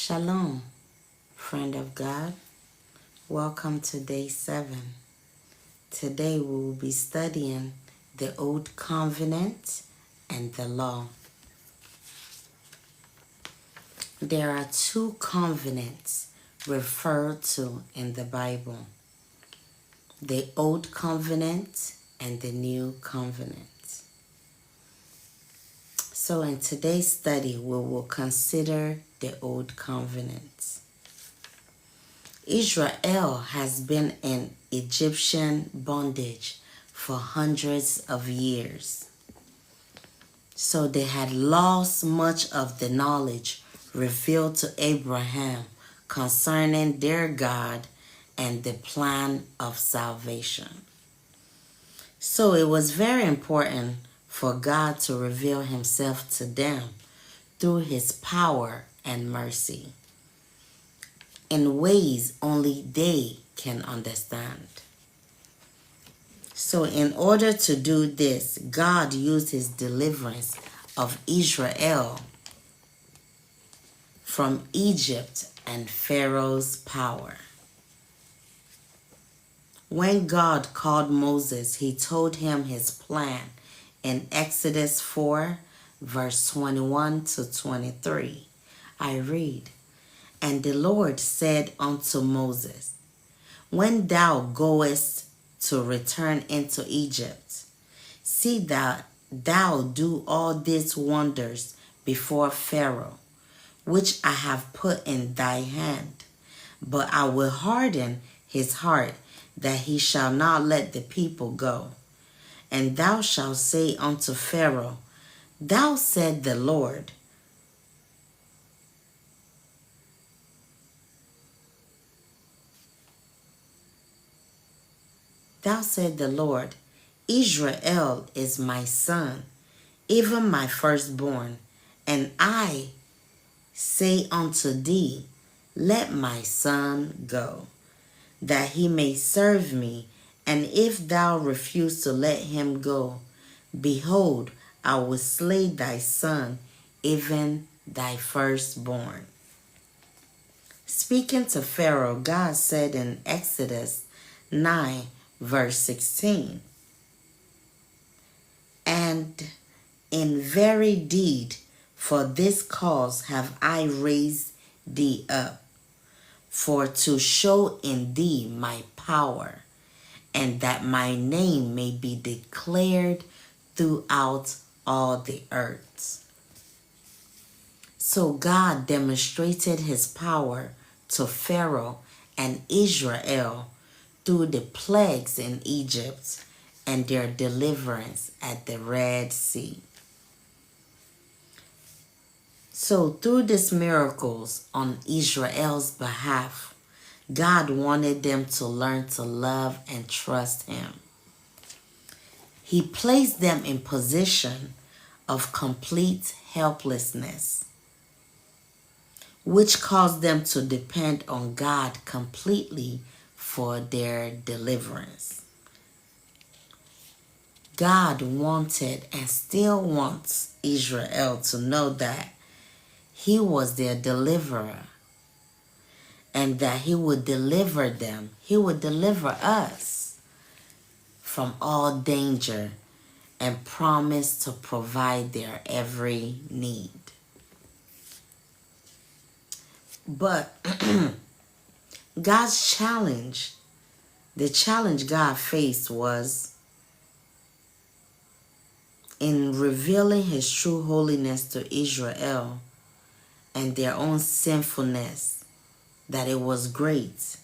Shalom, friend of God. Welcome to day 7. Today we will be studying the Old Covenant and the Law. There are two covenants referred to in the Bible: the Old Covenant and the New Covenant. So in today's study, we will consider the Old Covenant. Israel has been in Egyptian bondage for hundreds of years. So they had lost much of the knowledge revealed to Abraham concerning their God and the plan of salvation. So it was very important for God to reveal himself to them through his power and mercy in ways only they can understand. So in order to do this, God used his deliverance of Israel from Egypt and Pharaoh's power. When God called Moses, he told him his plan in Exodus 4, verse 21 to 23. I read, "And the Lord said unto Moses, When thou goest to return into Egypt, see that thou do all these wonders before Pharaoh, which I have put in thy hand. But I will harden his heart, that he shall not let the people go. And thou shalt say unto Pharaoh, Thou said the Lord, Israel is my son, even my firstborn. And I say unto thee, Let my son go, that he may serve me. And if thou refuse to let him go, behold, I will slay thy son, even thy firstborn." Speaking to Pharaoh, God said in Exodus 9, verse 16, "And in very deed for this cause have I raised thee up, for to show in thee my power, and that my name may be declared throughout all the earth." So God demonstrated his power to Pharaoh and Israel through the plagues in Egypt and their deliverance at the Red Sea. So through these miracles on Israel's behalf, God wanted them to learn to love and trust him. He placed them in position of complete helplessness, which caused them to depend on God completely for their deliverance. God wanted and still wants Israel to know that he was their deliverer, and that he would deliver them. He would deliver us from all danger and promise to provide their every need. But God's challenge, the challenge God faced was in revealing his true holiness to Israel and their own sinfulness, that it was great,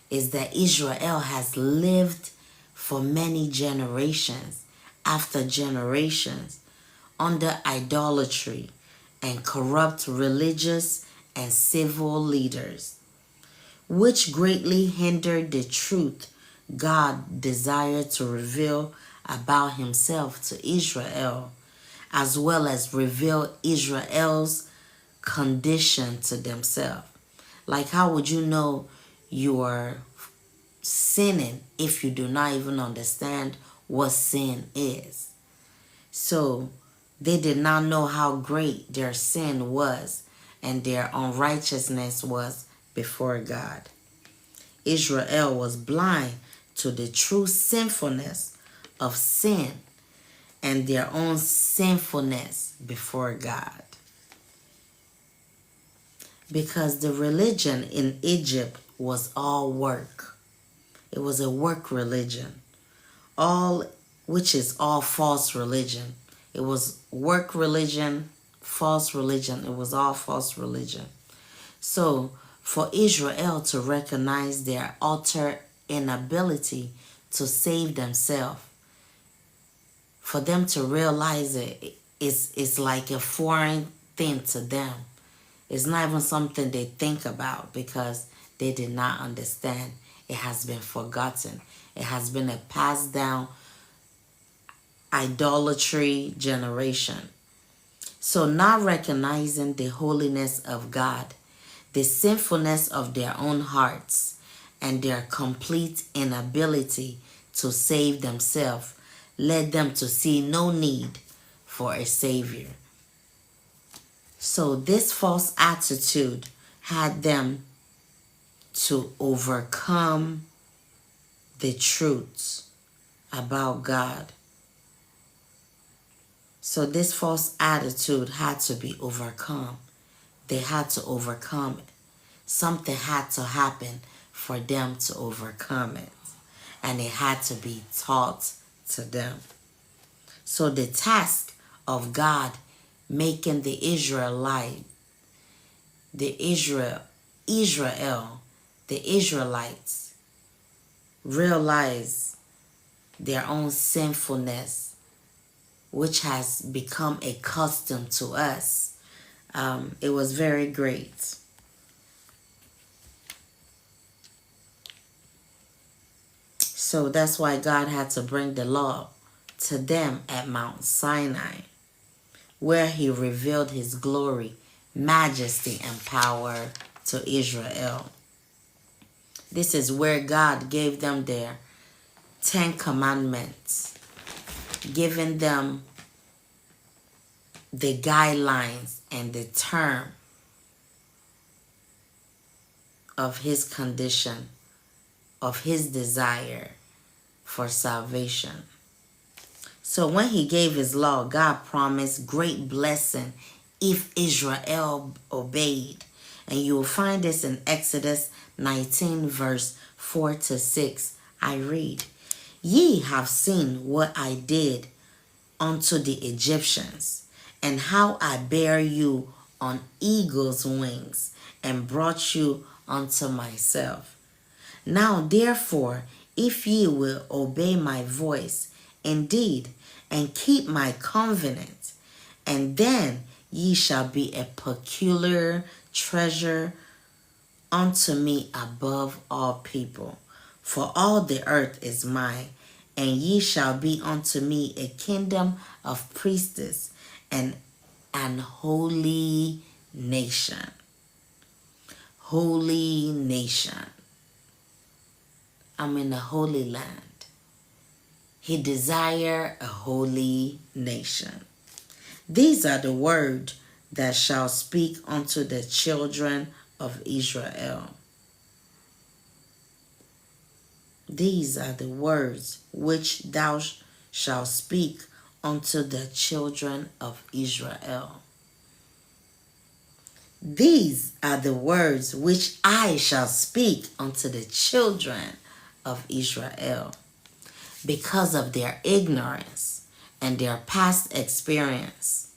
is that Israel has lived for many generations after generations under idolatry and corrupt religious and civil leaders, which greatly hindered the truth God desired to reveal about himself to Israel, as well as reveal Israel's condition to themselves. Like, how would you know you are sinning if you do not even understand what sin is? So they did not know how great their sin was, and their unrighteousness was before God. Israel was blind to the true sinfulness of sin and their own sinfulness before God. Because the religion in Egypt was all work. It was a work religion, which is all false religion. It was work religion, false religion. It was all false religion. So for Israel to recognize their utter inability to save themselves, for them to realize it's like a foreign thing to them. It's not even something they think about because they did not understand. It has been forgotten. It has been a passed down idolatry generation. So not recognizing the holiness of God, the sinfulness of their own hearts, and their complete inability to save themselves led them to see no need for a savior. So this false attitude had them to overcome the truths about God. So this false attitude had to be overcome. They had to overcome it. Something had to happen for them to overcome it. And it had to be taught to them. So the task of God making the Israelites realize their own sinfulness, which has become a custom to us. It was very great. So that's why God had to bring the law to them at Mount Sinai, where he revealed his glory, majesty, and power to Israel. This is where God gave them their 10 commandments, giving them the guidelines and the term of his condition, of his desire for salvation. So when he gave his law, God promised great blessing if Israel obeyed. And you will find this in Exodus 19 verse 4 to 6. I read, "Ye have seen what I did unto the Egyptians, and how I bare you on eagle's wings, and brought you unto myself. Now therefore, if ye will obey my voice indeed, and keep my covenant, and then ye shall be a peculiar treasure unto me above all people. For all the earth is mine, and ye shall be unto me a kingdom of priests and an holy nation." Holy nation. I'm in the Holy Land. He desire a holy nation. These are the words that shall speak unto the children of Israel. These are the words which thou shalt speak unto the children of Israel. These are the words which I shall speak unto the children of Israel. Because of their ignorance and their past experience,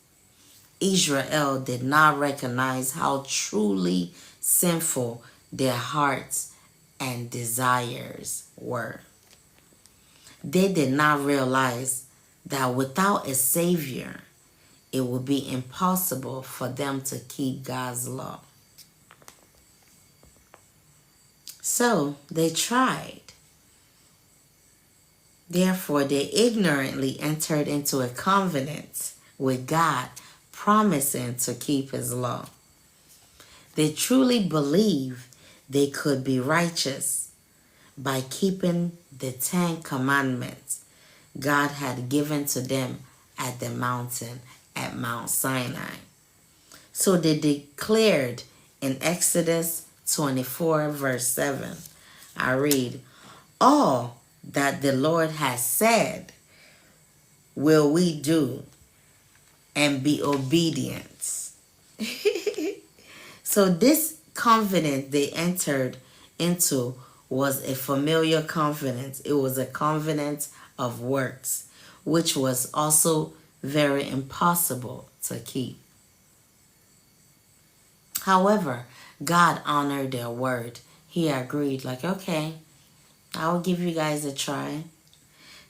Israel did not recognize how truly sinful their hearts and desires were. They did not realize that without a Savior, it would be impossible for them to keep God's law. So they tried. Therefore, they ignorantly entered into a covenant with God, promising to keep his law. They truly believed they could be righteous by keeping the 10 commandments God had given to them at the mountain at Mount Sinai. So So they declared in Exodus 24 verse 7, I read, all that the Lord has said will we do and be obedient. So this covenant they entered into was a familiar covenant. It was a covenant of works, which was also very impossible to keep. However, God honored their word. He agreed, like, okay, I'll give you guys a try.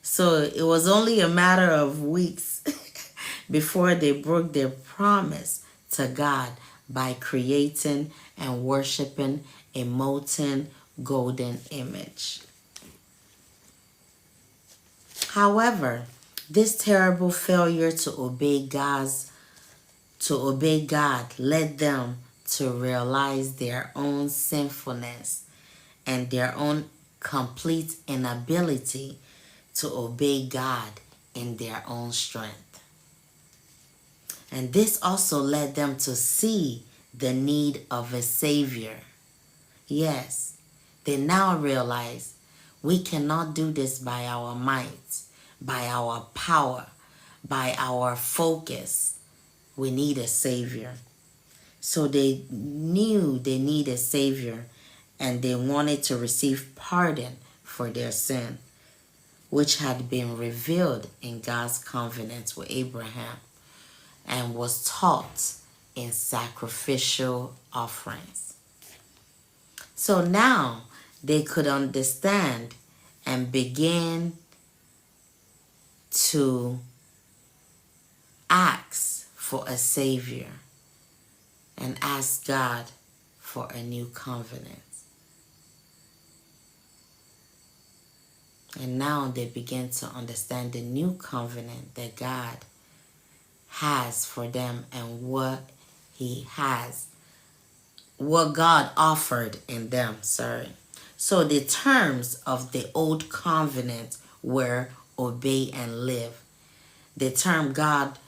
So it was only a matter of weeks before they broke their promise to God by creating and worshiping a molten golden image. However, this terrible failure to obey God led them to realize their own sinfulness and their own complete inability to obey God in their own strength. And this also led them to see the need of a Savior. Yes, they now realize we cannot do this by our might, by our power, by our focus. We need a Savior. So they knew they need a Savior, and they wanted to receive pardon for their sin, which had been revealed in God's covenant with Abraham and was taught in sacrificial offerings. So now they could understand and begin to ask for a Savior and ask God for a new covenant. And now they begin to understand the new covenant that God has for them and what God offered in them, So the terms of the old covenant were obey and live. The term God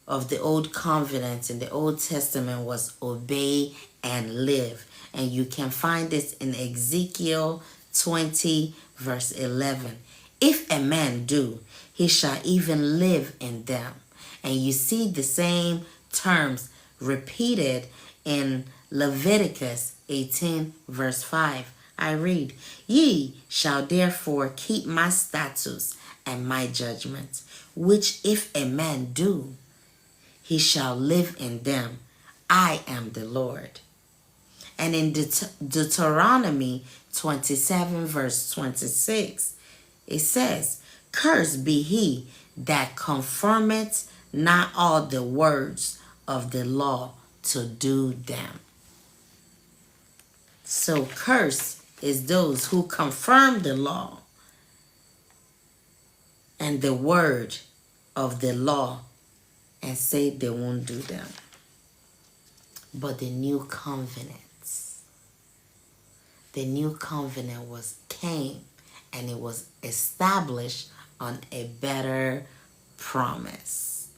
of the old covenant in the Old Testament was obey and live. And you can find this in Ezekiel 20 verse 11. If a man do, he shall even live in them. And you see the same terms repeated in Leviticus 18 verse 5. I read, ye shall therefore keep my statutes and my judgments, which if a man do, he shall live in them. I am the Lord. And in Deuteronomy 27 verse 26, it says, cursed be he that confirmeth not all the words of the law to do them. So cursed is those who confirm the law and the word of the law and say they won't do them. But the new covenant came and it was established on a better promise.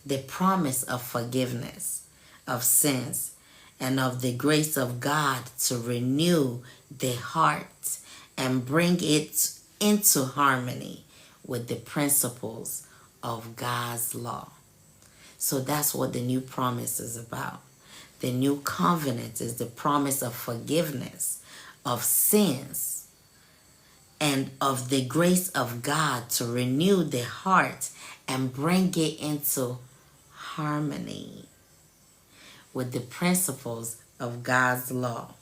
The promise of forgiveness of sins and of the grace of God to renew the heart and bring it into harmony with the principles of God's law. So that's what the new promise is about. The new covenant is the promise of forgiveness of sins and of the grace of God to renew the heart and bring it into harmony with the principles of God's law.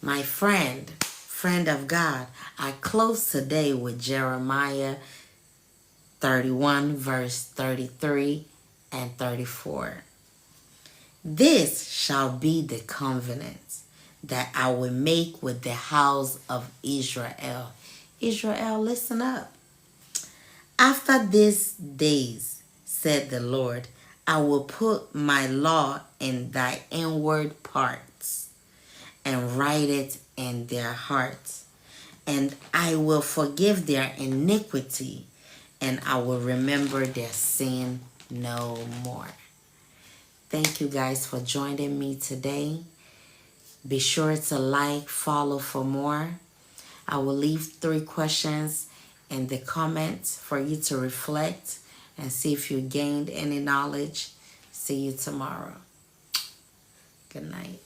My friend of God, I close today with Jeremiah 31 verse 33 and 34. This shall be the covenant that I will make with the house of Israel. Israel, listen up. After these days, said the Lord, I will put my law in thy inward parts and write it in their hearts. And I will forgive their iniquity, and I will remember their sin no more. Thank you guys for joining me today. Be sure to like, follow for more. I will leave 3 questions in the comments for you to reflect and see if you gained any knowledge. See you tomorrow. Good night.